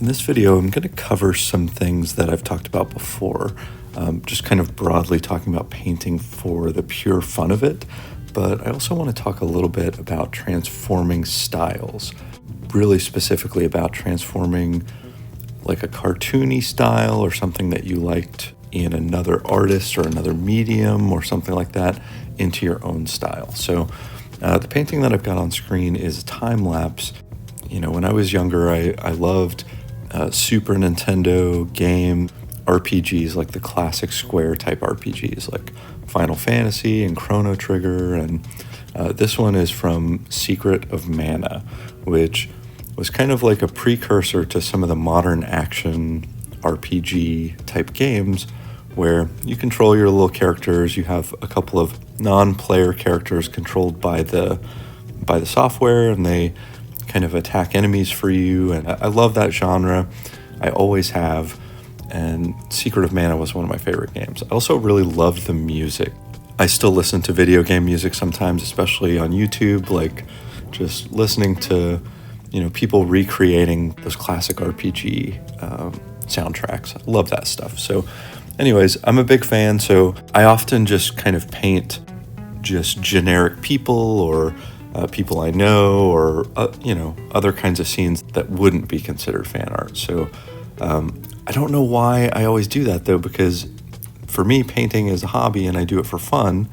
In this video, I'm going to cover some things that I've talked about before, just kind of broadly talking about painting for the pure fun of it, but I also want to talk a little bit about transforming styles, really specifically about transforming like a cartoony style or something that you liked in another artist or another medium or something like that into your own style. So the painting that I've got on screen is a time lapse. You know, when I was younger, I loved Super Nintendo game RPGs, like the classic Square type RPGs, like Final Fantasy and Chrono Trigger. And this one is from Secret of Mana, which was kind of like a precursor to some of the modern action RPG type games where you control your little characters. You have a couple of non-player characters controlled by the software, and they kind of attack enemies for you. And I love that genre. I always have. And Secret of Mana was one of my favorite games. I also really loved the music. I still listen to video game music sometimes, especially on YouTube, like just listening to, people recreating those classic RPG soundtracks. I love that stuff. So anyways, I'm a big fan. So I often just kind of paint just generic people or people I know, or, other kinds of scenes that wouldn't be considered fan art. So I don't know why I always do that, though, because for me, painting is a hobby and I do it for fun.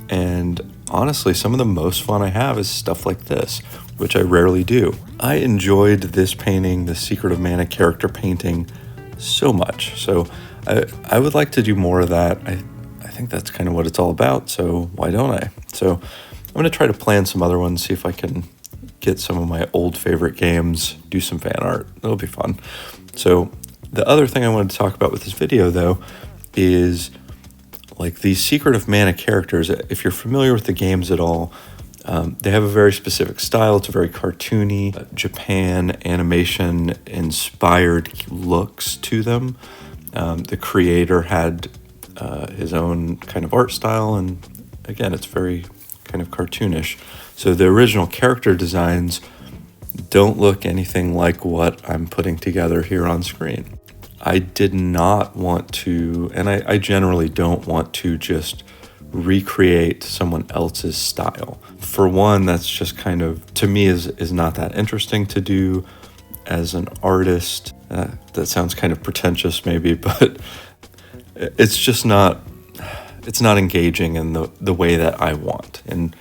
And honestly, some of the most fun I have is stuff like this, which I rarely do. I enjoyed this painting, the Secret of Mana character painting, so much. So I would like to do more of that. I think that's kind of what it's all about, so why don't I? So I'm going to try to plan some other ones, see if I can get some of my old favorite games, do some fan art. It'll be fun. So the other thing I wanted to talk about with this video, though, is like these Secret of Mana characters. If you're familiar with the games at all, they have a very specific style. It's a very cartoony, Japan animation inspired looks to them. The creator had his own kind of art style, and again, it's very kind of cartoonish. So the original character designs don't look anything like what I'm putting together here on screen. I did not want to, and I generally don't want to just recreate someone else's style. For one, that's just kind of, to me, is not that interesting to do as an artist. That sounds kind of pretentious maybe, but it's just not, it's not engaging in the way that I want and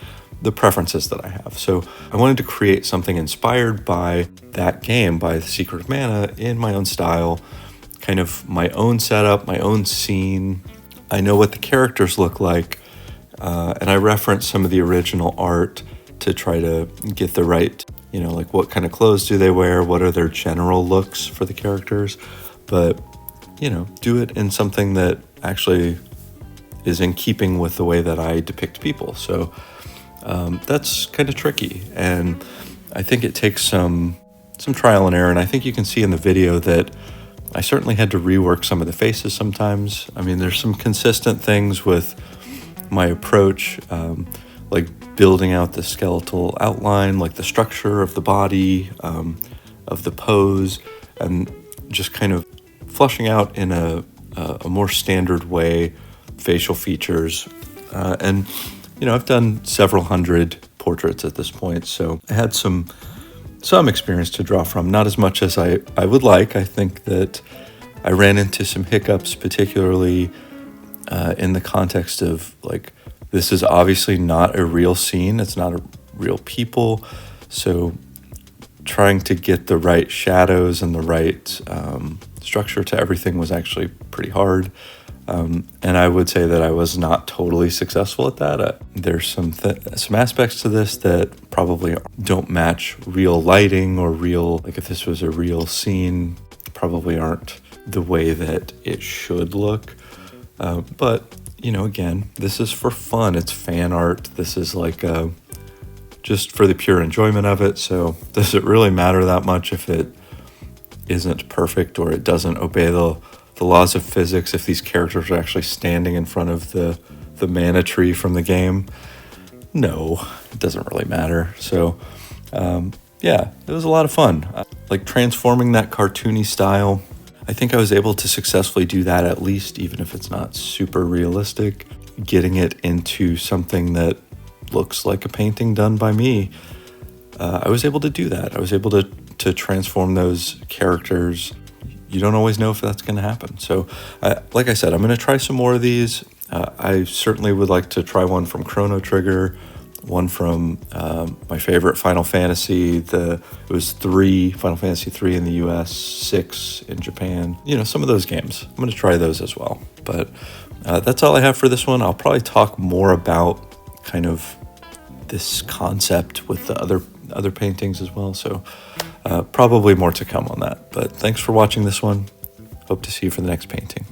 the preferences that I have. So I wanted to create something inspired by that game, by The Secret of Mana, in my own style, kind of my own setup, my own scene. I know what the characters look like, and I reference some of the original art to try to get the right, like what kind of clothes do they wear, what are their general looks for the characters, but, do it in something that actually is in keeping with the way that I depict people. So that's kind of tricky, and I think it takes some trial and error, and I think you can see in the video that I certainly had to rework some of the faces sometimes. I mean, there's some consistent things with my approach, like building out the skeletal outline, like the structure of the body, of the pose, and just kind of flushing out in a more standard way facial features. And I've done several hundred portraits at this point, so I had some experience to draw from, not as much as I would like. I think that I ran into some hiccups, particularly in the context of, like, this is obviously not a real scene. It's not a real people. So trying to get the right shadows and the right structure to everything was actually pretty hard. And I would say that I was not totally successful at that. There's some aspects to this that probably don't match real lighting or real, like if this was a real scene, probably aren't the way that it should look. But, again, this is for fun. It's fan art. This is like just for the pure enjoyment of it. So does it really matter that much if it isn't perfect or it doesn't obey the laws of physics, if these characters are actually standing in front of the mana tree from the game? No, it doesn't really matter. So yeah, it was a lot of fun. like transforming that cartoony style. I think I was able to successfully do that, at least, even if it's not super realistic. Getting it into something that looks like a painting done by me. I was able to do that. I was able to transform those characters. You don't always know if that's going to happen. So, like I said, I'm going to try some more of these. I certainly would like to try one from Chrono Trigger, one from my favorite Final Fantasy. It was 3, Final Fantasy 3 in the US, 6 in Japan. You know, some of those games. I'm going to try those as well. But that's all I have for this one. I'll probably talk more about kind of this concept with the other paintings as well. So probably more to come on that. But thanks for watching this one. Hope to see you for the next painting.